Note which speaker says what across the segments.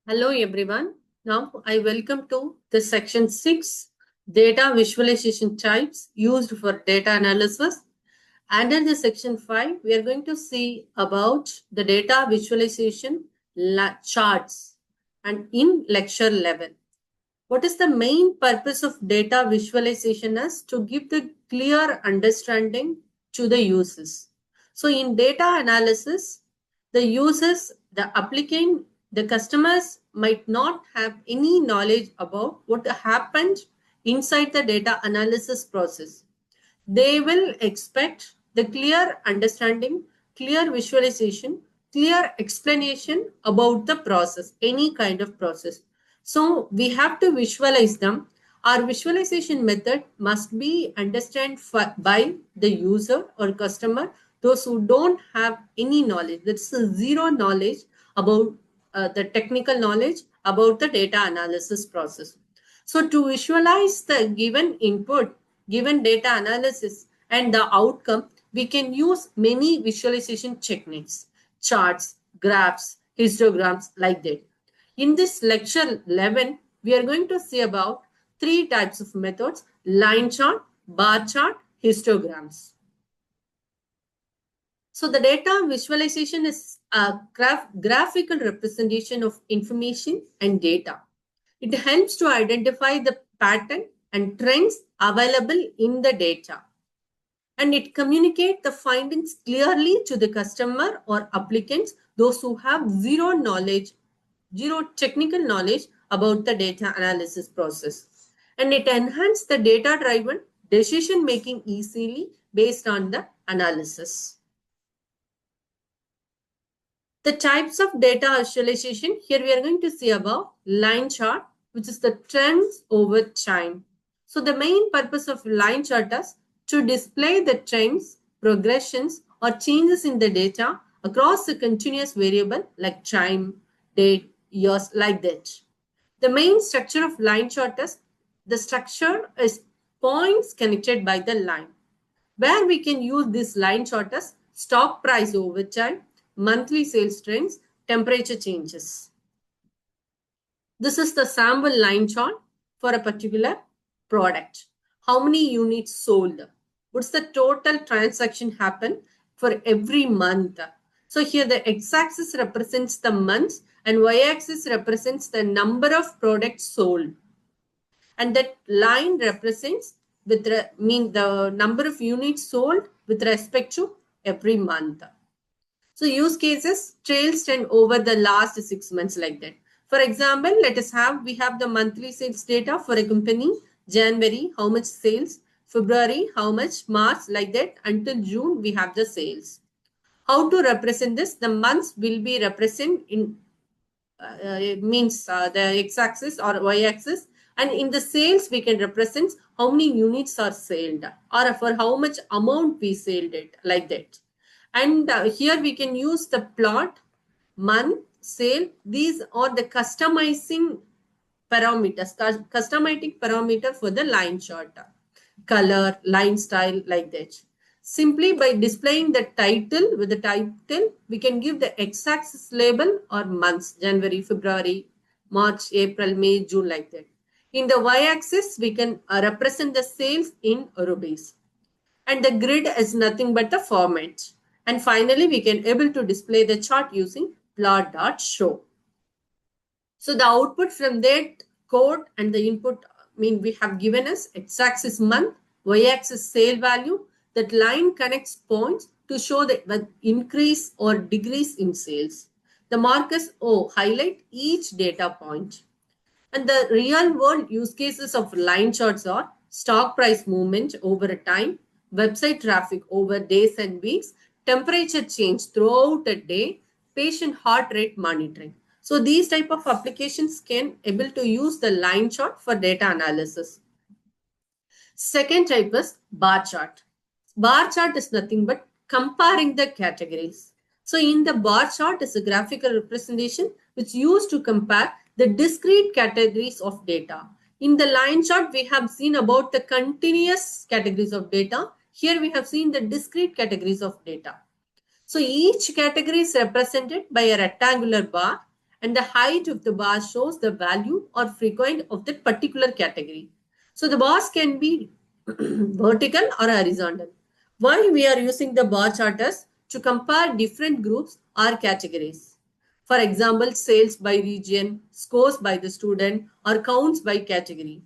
Speaker 1: Hello everyone. Now I welcome to the section 6 data visualization types used for data analysis. Under the section 5 we are going to see about the data visualization charts and in lecture 11. What is the main purpose of data visualization is to give the clear understanding to the users. So in data analysis, the users, the applicant, the customers might not have any knowledge about what happened inside the data analysis process. They will expect the clear understanding, clear visualization, clear explanation about the process, any kind of process. So we have to visualize them. Our visualization method must be understood by the user or customer, those who don't have any knowledge. That's zero knowledge about the technical knowledge about the data analysis process. So to visualize the given input, given data analysis and the outcome, we can use many visualization techniques, charts, graphs, histograms like that. In this lecture 11, we are going to see about three types of methods: line chart, bar chart, histograms. So the data visualization is a graphical representation of information and data. It helps to identify the pattern and trends available in the data. And it communicates the findings clearly to the customer or applicants, those who have zero knowledge, zero technical knowledge about the data analysis process. And it enhances the data-driven decision making easily based on the analysis. The types of data visualization, here we are going to see about line chart, which is the trends over time. So the main purpose of line chart is to display the trends, progressions, or changes in the data across a continuous variable like time, date, years, like that. The main structure of line chart is the structure is points connected by the line. Where we can use this line chart as stock price over time, monthly sales trends, temperature changes. This is the sample line chart for a particular product. How many units sold? What's the total transaction happen for every month? So here the x-axis represents the months and y-axis represents the number of products sold. And that line represents the number of units sold with respect to every month. So use cases trails trend over the last 6 months like that. For example, we have the monthly sales data for a company. January, how much sales? February, how much? March, like that. Until June, we have the sales. How to represent this? The months will be represented in the x-axis or y-axis, and in the sales we can represent how many units are sold or for how much amount we sold it, like that. And here we can use the plot, month, sale. These are the customizing parameters, customizing parameter for the line chart, color, line style, like that. Simply by displaying the title, with the title, we can give the x-axis label or months, January, February, March, April, May, June, like that. In the y-axis, we can represent the sales in rupees. And the grid is nothing but the format. And finally, we can able to display the chart using plot.show. So the output from that code and the input, we have given us x-axis month, y-axis sale value. That line connects points to show the increase or decrease in sales. The markers O highlight each data point. And the real world use cases of line charts are stock price movement over a time, website traffic over days and weeks, temperature change throughout a day, patient heart rate monitoring. So these type of applications can able to use the line chart for data analysis. Second type is bar chart. Bar chart is nothing but comparing the categories. So in the bar chart is a graphical representation which used to compare the discrete categories of data. In the line chart, we have seen about the continuous categories of data. Here we have seen the discrete categories of data. So each category is represented by a rectangular bar, and the height of the bar shows the value or frequency of that particular category. So the bars can be vertical or horizontal. Why we are using the bar charters? To compare different groups or categories. For example, sales by region, scores by the student, or counts by category.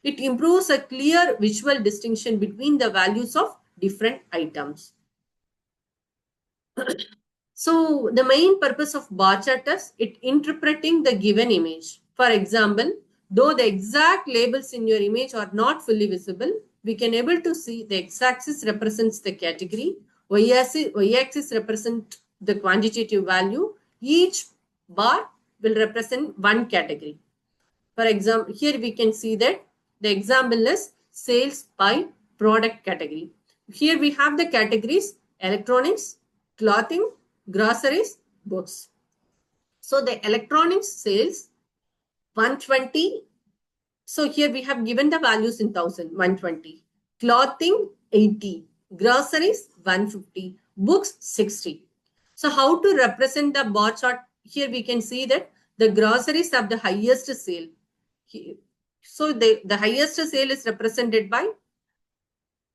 Speaker 1: It improves a clear visual distinction between the values of different items. So the main purpose of bar chart is it interpreting the given image. For example, though the exact labels in your image are not fully visible, we can able to see the x-axis represents the category, y-axis represent the quantitative value. Each bar will represent one category. For example, here we can see that the example is sales by product category. Here we have the categories electronics, clothing, groceries, books. So the electronics sales 120. So here we have given the values in 1,120. Clothing 80. Groceries 150. Books 60. So how to represent the bar chart? Here we can see that the groceries have the highest sale. So the highest sale is represented by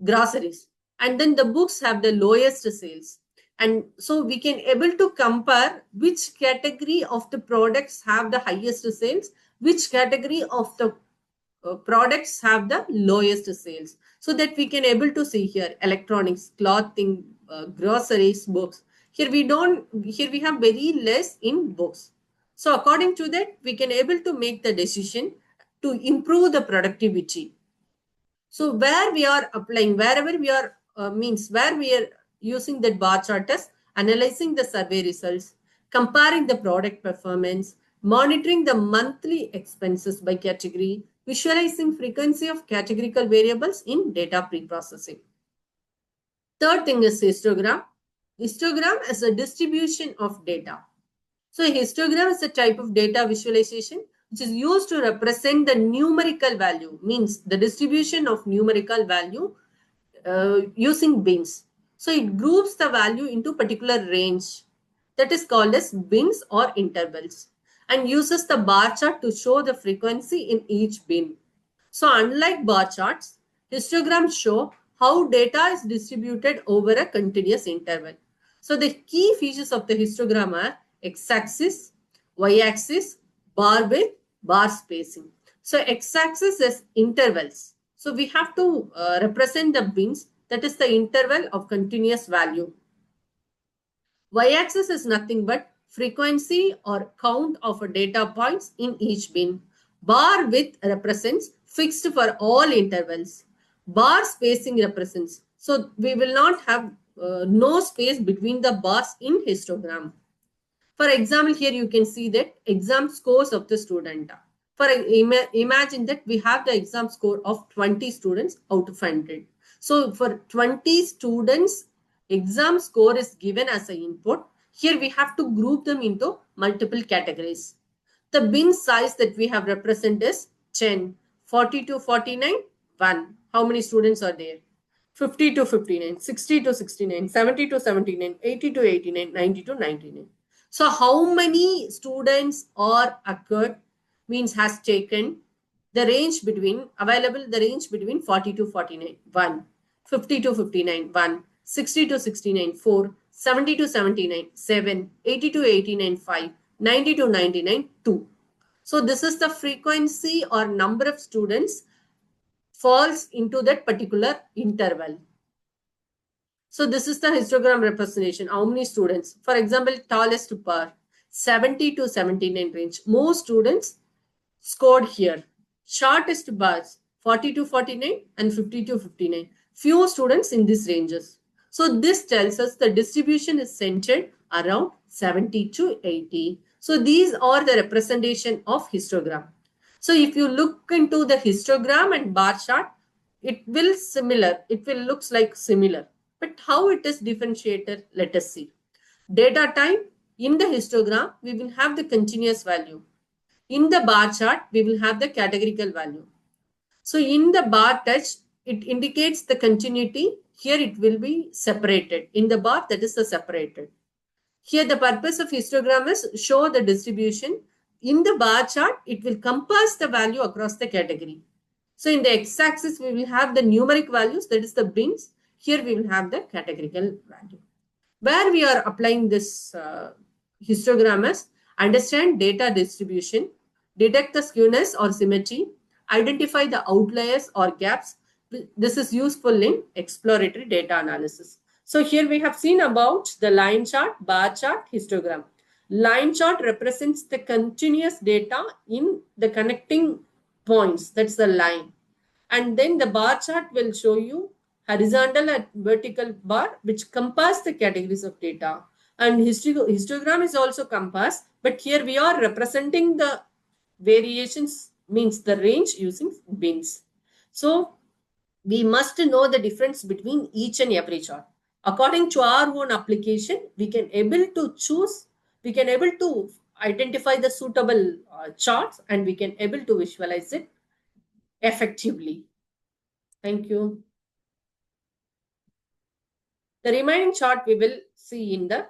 Speaker 1: groceries. And then the books have the lowest sales. And so we can able to compare which category of the products have the highest sales, which category of the products have the lowest sales, so that we can able to see here electronics, clothing, groceries, books. Here we have very less in books. So according to that, we can able to make the decision to improve the productivity. So where we are applying, wherever we are where we are using that bar chart is analyzing the survey results, comparing the product performance, monitoring the monthly expenses by category, visualizing frequency of categorical variables in data preprocessing. Third thing is histogram. Histogram is a distribution of data. So a histogram is a type of data visualization which is used to represent the numerical value, means the distribution of numerical value using bins. So it groups the value into particular range that is called as bins or intervals and uses the bar chart to show the frequency in each bin. So unlike bar charts, histograms show how data is distributed over a continuous interval. So the key features of the histogram are x-axis, y-axis, bar width, bar spacing. So x-axis is intervals. So we have to represent the bins, that is the interval of continuous value. Y-axis is nothing but frequency or count of data points in each bin. Bar width represents fixed for all intervals. Bar spacing represents, so we will not have no space between the bars in histogram. For example, here you can see that exam scores of the student. Imagine that we have the exam score of 20 students out of 100. So for 20 students, exam score is given as an input. Here we have to group them into multiple categories. The bin size that we have represented is 10, 40 to 49, 1. How many students are there? 50 to 59, 60 to 69, 70 to 79, 80 to 89, 90 to 99. So how many students are occurred means has taken the range between available, the range between 40 to 49, 1, 50 to 59, 1, 60 to 69, 4, 70 to 79, 7, 80 to 89, 5, 90 to 99, 2. So this is the frequency or number of students falls into that particular interval. So this is the histogram representation. How many students? For example, tallest bar, 70 to 79 range. Most students scored here. Shortest bars, 40 to 49 and 50 to 59. Few students in these ranges. So this tells us the distribution is centered around 70 to 80. So these are the representation of histogram. So if you look into the histogram and bar chart, it will looks like similar. But how it is differentiated, let us see. Data type, in the histogram, we will have the continuous value. In the bar chart, we will have the categorical value. So in the bar touch, it indicates the continuity. Here it will be separated. In the bar, that is the separated. Here the purpose of histogram is show the distribution. In the bar chart, it will compass the value across the category. So in the x-axis, we will have the numeric values, that is the bins. Here we will have the categorical value. Where we are applying this histogram is understand data distribution, detect the skewness or symmetry, identify the outliers or gaps. This is useful in exploratory data analysis. So here we have seen about the line chart, bar chart, histogram. Line chart represents the continuous data in the connecting points. That's the line. And then the bar chart will show you horizontal and vertical bar, which compass the categories of data. And histogram is also compass, but here we are representing the variations, means the range using bins. So we must know the difference between each and every chart. According to our own application, we can able to choose, we can able to identify the suitable charts, and we can able to visualize it effectively. Thank you. The remaining chart we will see in the